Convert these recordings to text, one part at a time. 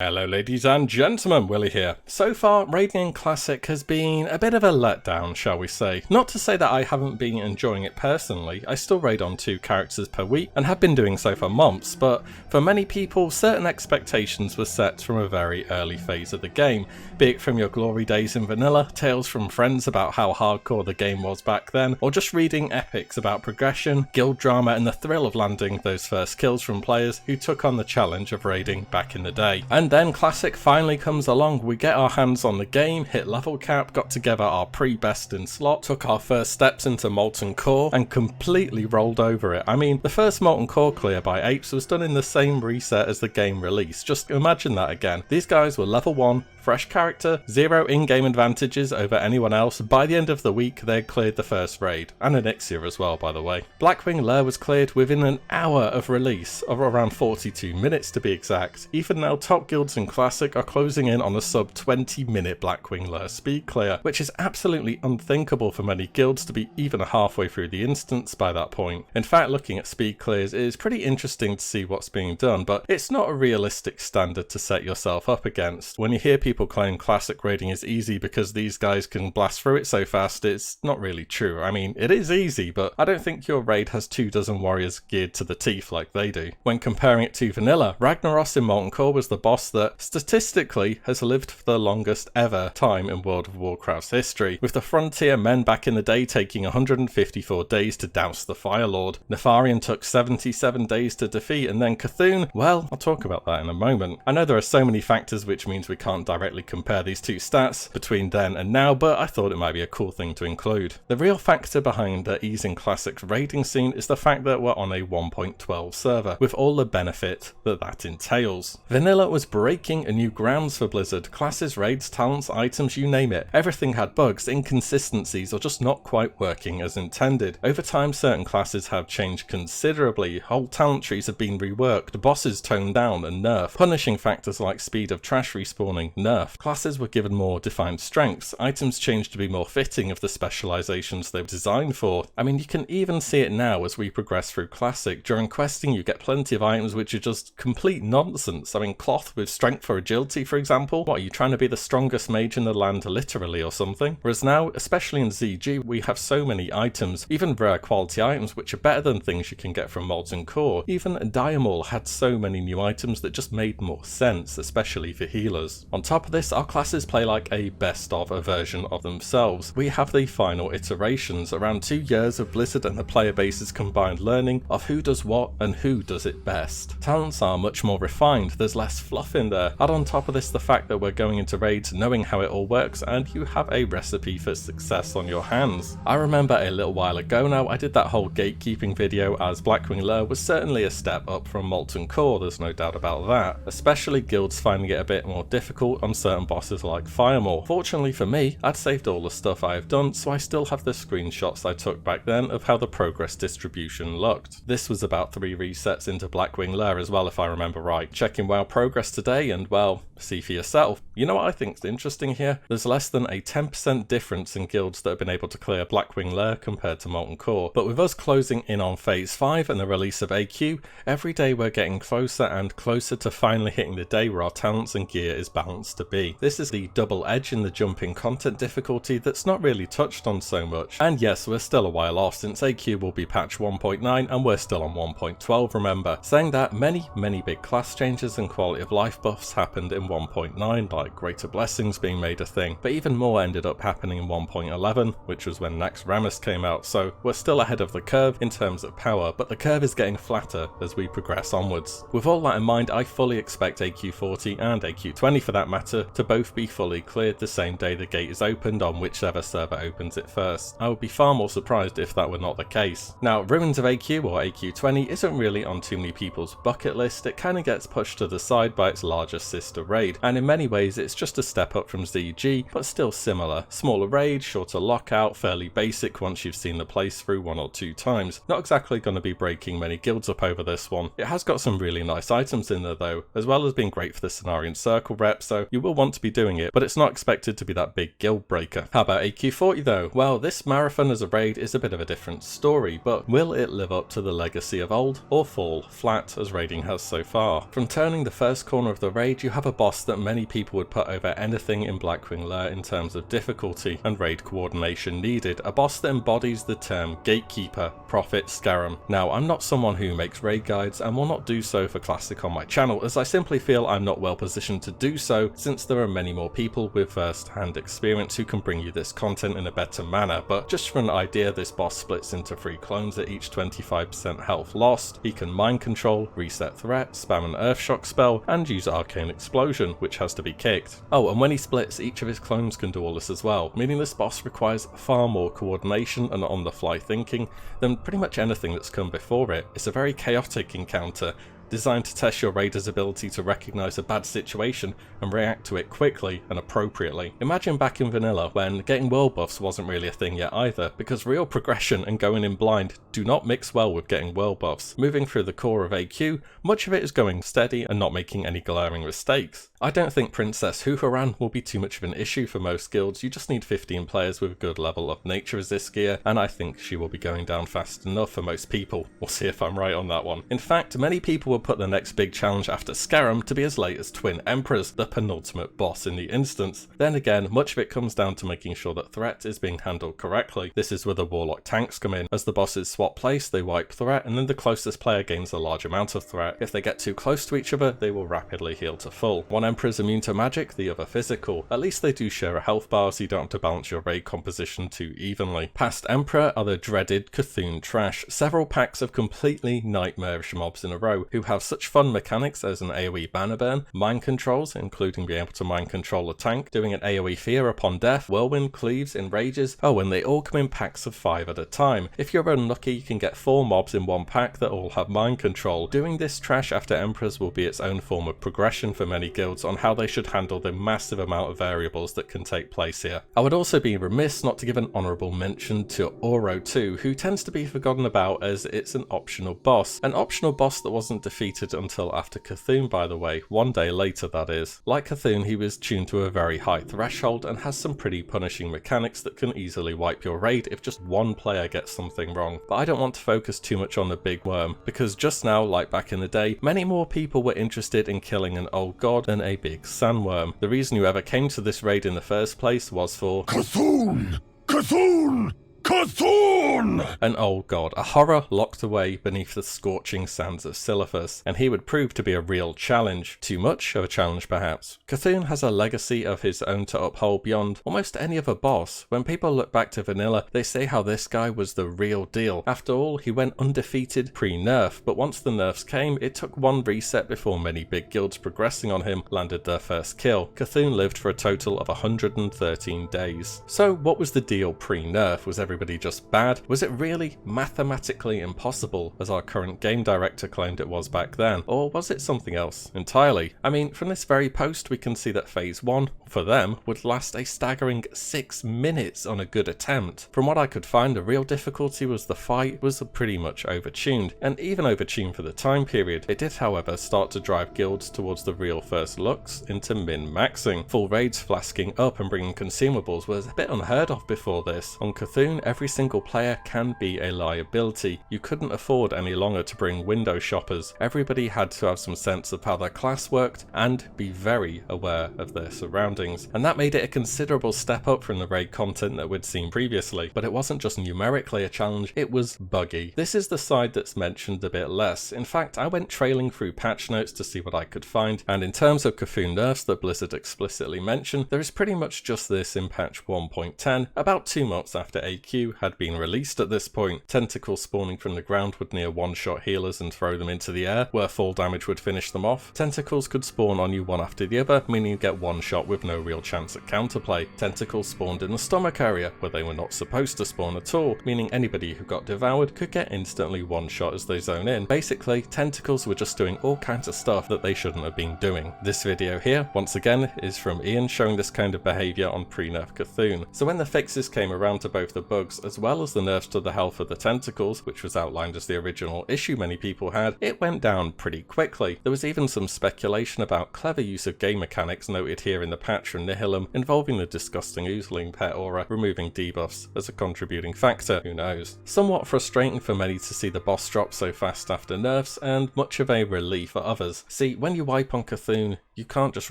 Hello ladies and gentlemen, Willie here. So far, raiding in Classic has been a bit of a letdown, shall we say. Not to say that I haven't been enjoying it personally, I still raid on 2 characters per week and have been doing so for months, but for many people, certain expectations were set from a very early phase of the game, be it from your glory days in vanilla, tales from friends about how hardcore the game was back then, or just reading epics about progression, guild drama and the thrill of landing those first kills from players who took on the challenge of raiding back in the day. And then Classic finally comes along, we get our hands on the game, hit level cap, got together our pre-best in slot, took our first steps into Molten Core, and completely rolled over it. I mean, the first Molten Core clear by Apes was done in the same reset as the game release. Just imagine that again. These guys were level 1, fresh character, 0 in-game advantages over anyone else. By the end of the week, they had cleared the first raid, and Elixir as well, by the way. Blackwing Lair was cleared within an hour of release, or around 42 minutes to be exact. Even now, top guilds in Classic are closing in on a sub 20 minute Blackwing Lair speed clear, which is absolutely unthinkable for many guilds to be even halfway through the instance by that point. In fact, looking at speed clears is pretty interesting to see what's being done, but it's not a realistic standard to set yourself up against. When you hear people claim Classic raiding is easy because these guys can blast through it so fast, it's not really true. I mean, it is easy, but I don't think your raid has 24 warriors geared to the teeth like they do. When comparing it to vanilla, Ragnaros in Molten Core was the boss that statistically has lived for the longest ever time in World of Warcraft's history, with the Frontier men back in the day taking 154 days to douse the Fire Lord. Nefarian took 77 days to defeat, and then Cthulhu, well, I'll talk about that in a moment. I know there are so many factors which means we can't directly compare these 2 stats between then and now, but I thought it might be a cool thing to include. The real factor behind the ease in Classic's raiding scene is the fact that we're on a 1.12 server, with all the benefit that that entails. Vanilla was breaking a new grounds for Blizzard. Classes, raids, talents, items, you name it. Everything had bugs, inconsistencies, or just not quite working as intended. Over time, certain classes have changed considerably. Whole talent trees have been reworked, bosses toned down and nerfed, punishing factors like speed of trash respawning nerfed. Classes were given more defined strengths, items changed to be more fitting of the specializations they were designed for. I mean, you can even see it now as we progress through Classic. During questing, you get plenty of items which are just complete nonsense. I mean, cloth with strength for agility, for example. What, are you trying to be the strongest mage in the land literally or something? Whereas now, especially in ZG, we have so many items, even rare quality items, which are better than things you can get from Molten Core. Even Diamol had so many new items that just made more sense, especially for healers. On top of this, our classes play like a best of a version of themselves. We have the final iterations, around 2 years of Blizzard and the player base's combined learning of who does what and who does it best. Talents are much more refined, there's less fluff in there. Add on top of this the fact that we're going into raids knowing how it all works, and you have a recipe for success on your hands. I remember a little while ago now, I did that whole gatekeeping video, as Blackwing Lair was certainly a step up from Molten Core, there's no doubt about that. Especially guilds finding it a bit more difficult on certain bosses like Firemaw. Fortunately for me, I'd saved all the stuff I have done, so I still have the screenshots I took back then of how the progress distribution looked. This was about 3 resets into Blackwing Lair as well, if I remember right. Checking WoW progress today and, well, see for yourself. You know what I think's interesting here? There's less than a 10% difference in guilds that have been able to clear Blackwing Lair compared to Molten Core, but with us closing in on Phase 5 and the release of AQ, every day we're getting closer and closer to finally hitting the day where our talents and gear is balanced to be. This is the double edge in the jumping content difficulty that's not really touched on so much. And yes, we're still a while off since AQ will be patch 1.9 and we're still on 1.12, remember. Saying that, many big class changes and quality of life buffs happened in 1.9, like greater blessings being made a thing, but even more ended up happening in 1.11, which was when Nax Ramus came out, so we're still ahead of the curve in terms of power, but the curve is getting flatter as we progress onwards. With all that in mind, I fully expect AQ40 and AQ20 for that matter to both be fully cleared the same day the gate is opened on whichever server opens it first. I would be far more surprised if that were not the case. Now, Ruins of AQ or AQ20 isn't really on too many people's bucket list, it kinda gets pushed to the side by its larger sister raid, and in many ways it's just a step up from ZG, but still similar. Smaller raid, shorter lockout, fairly basic once you've seen the playthrough 1 or 2 times. Not exactly going to be breaking many guilds up over this one. It has got some really nice items in there though, as well as being great for the Cenarian Circle rep, so you you will want to be doing it, but it's not expected to be that big guild breaker. How about AQ40 though? Well, this marathon as a raid is a bit of a different story, but will it live up to the legacy of old, or fall flat as raiding has so far? From turning the first corner of the raid, you have a boss that many people would put over anything in Blackwing Lair in terms of difficulty and raid coordination needed, a boss that embodies the term gatekeeper, prophet, scarum. Now, I'm not someone who makes raid guides and will not do so for Classic on my channel, as I simply feel I'm not well positioned to do so, since there are many more people with first-hand experience who can bring you this content in a better manner. But just for an idea, this boss splits into 3 clones at each 25% health lost. He can mind control, reset threat, spam an earthshock spell, and use arcane explosion, which has to be kicked. Oh, and when he splits, each of his clones can do all this as well, meaning this boss requires far more coordination and on-the-fly thinking than pretty much anything that's come before it. It's a very chaotic encounter, designed to test your raider's ability to recognise a bad situation and react to it quickly and appropriately. Imagine back in vanilla when getting world buffs wasn't really a thing yet either, because real progression and going in blind do not mix well with getting world buffs. Moving through the core of AQ, much of it is going steady and not making any glaring mistakes. I don't think Princess Hoofaran will be too much of an issue for most guilds. You just need 15 players with a good level of nature resist gear, and I think she will be going down fast enough for most people. We'll see if I'm right on that one. In fact, many people will put the next big challenge after Scarum to be as late as Twin Emperors, the penultimate boss in the instance. Then again, much of it comes down to making sure that threat is being handled correctly. This is where the Warlock tanks come in. As the bosses swap place, they wipe threat, and then the closest player gains a large amount of threat. If they get too close to each other, they will rapidly heal to full. One Emperor is immune to magic, the other physical. At least they do share a health bar, so you don't have to balance your raid composition too evenly. Past Emperor are the dreaded Cthulhu trash. Several packs of completely nightmarish mobs in a row who have such fun mechanics as an AoE banner burn, mind controls, including being able to mind control a tank, doing an AoE fear upon death, whirlwind cleaves, enrages, oh, and they all come in packs of 5 at a time. If you're unlucky, you can get 4 mobs in one pack that all have mind control. Doing this trash after Emperors will be its own form of progression for many guilds on how they should handle the massive amount of variables that can take place here. I would also be remiss not to give an honourable mention to Oro 2, who tends to be forgotten about as it's an optional boss. An optional boss that wasn't defeated until after Cthulhu, by the way, one day later that is. Like Cthulhu, he was tuned to a very high threshold and has some pretty punishing mechanics that can easily wipe your raid if just one player gets something wrong. But I don't want to focus too much on the big worm, because just now, like back in the day, many more people were interested in killing an old god than a big sandworm. The reason you ever came to this raid in the first place was for Cthulhu! Cthulhu! Cthulhu! An old god, a horror locked away beneath the scorching sands of Silithus, and he would prove to be a real challenge. Too much of a challenge perhaps. Cthulhu has a legacy of his own to uphold beyond almost any other boss. When people look back to vanilla, they say how this guy was the real deal. After all, he went undefeated pre-nerf, but once the nerfs came, it took one reset before many big guilds progressing on him landed their first kill. Cthulhu lived for a total of 113 days. So what was the deal pre-nerf? Was everybody just bad? Was it really mathematically impossible, as our current game director claimed it was back then? Or was it something else entirely? I mean, from this very post we can see that phase 1, for them, would last a staggering 6 minutes on a good attempt. From what I could find, the real difficulty was the fight was pretty much overtuned, and even overtuned for the time period. It did, however, start to drive guilds towards the real first looks into min-maxing. Full raids flasking up and bringing consumables was a bit unheard of before this. On Cthulhu, every single player can be a liability. You couldn't afford any longer to bring window shoppers. Everybody had to have some sense of how their class worked and be very aware of their surroundings. And that made it a considerable step up from the raid content that we'd seen previously. But it wasn't just numerically a challenge, it was buggy. This is the side that's mentioned a bit less. In fact, I went trailing through patch notes to see what I could find, and in terms of Cthulhu nerfs that Blizzard explicitly mentioned, there is pretty much just this in patch 1.10, about 2 months after AQ had been released at this point. Tentacles spawning from the ground would near one-shot healers and throw them into the air, where fall damage would finish them off. Tentacles could spawn on you one after the other, meaning you get one shot with no real chance at counterplay. Tentacles spawned in the stomach area, where they were not supposed to spawn at all, meaning anybody who got devoured could get instantly one shot as they zone in. Basically, tentacles were just doing all kinds of stuff that they shouldn't have been doing. This video here, once again, is from Ian showing this kind of behaviour on pre-nerf Cthulhu. So when the fixes came around to both the bugs bugs, as well as the nerfs to the health of the tentacles, which was outlined as the original issue many people had, it went down pretty quickly. There was even some speculation about clever use of game mechanics noted here in the patch from Nihilum, involving the disgusting Oozling pet aura removing debuffs as a contributing factor, who knows. Somewhat frustrating for many to see the boss drop so fast after nerfs, and much of a relief for others. See, when you wipe on Cthulhu, you can't just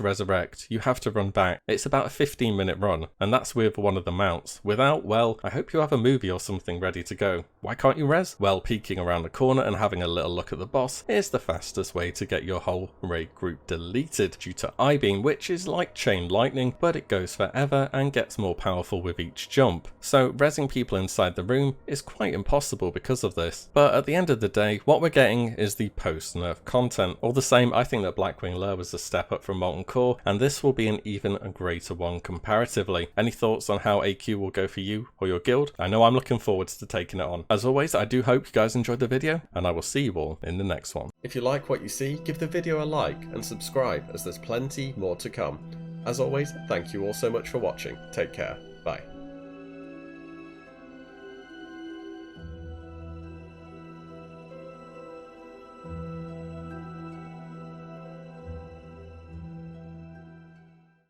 resurrect, you have to run back. It's about a 15-minute run, and that's with one of the mounts. Without, well, I hope you have a movie or something ready to go. Why can't you res? Well, peeking around the corner and having a little look at the boss is the fastest way to get your whole raid group deleted due to I-beam, which is like chain lightning, but it goes forever and gets more powerful with each jump. So resing people inside the room is quite impossible because of this. But at the end of the day, what we're getting is the post-nerf content. All the same, I think that Blackwing Lure was a step up from Molten Core, and this will be an even greater one comparatively. Any thoughts on how AQ will go for you or your guild? I know I'm looking forward to taking it on. As always, I do hope you guys enjoyed the video, and I will see you all in the next one. If you like what you see, give the video a like and subscribe, as there's plenty more to come. As always, thank you all so much for watching. Take care. Bye.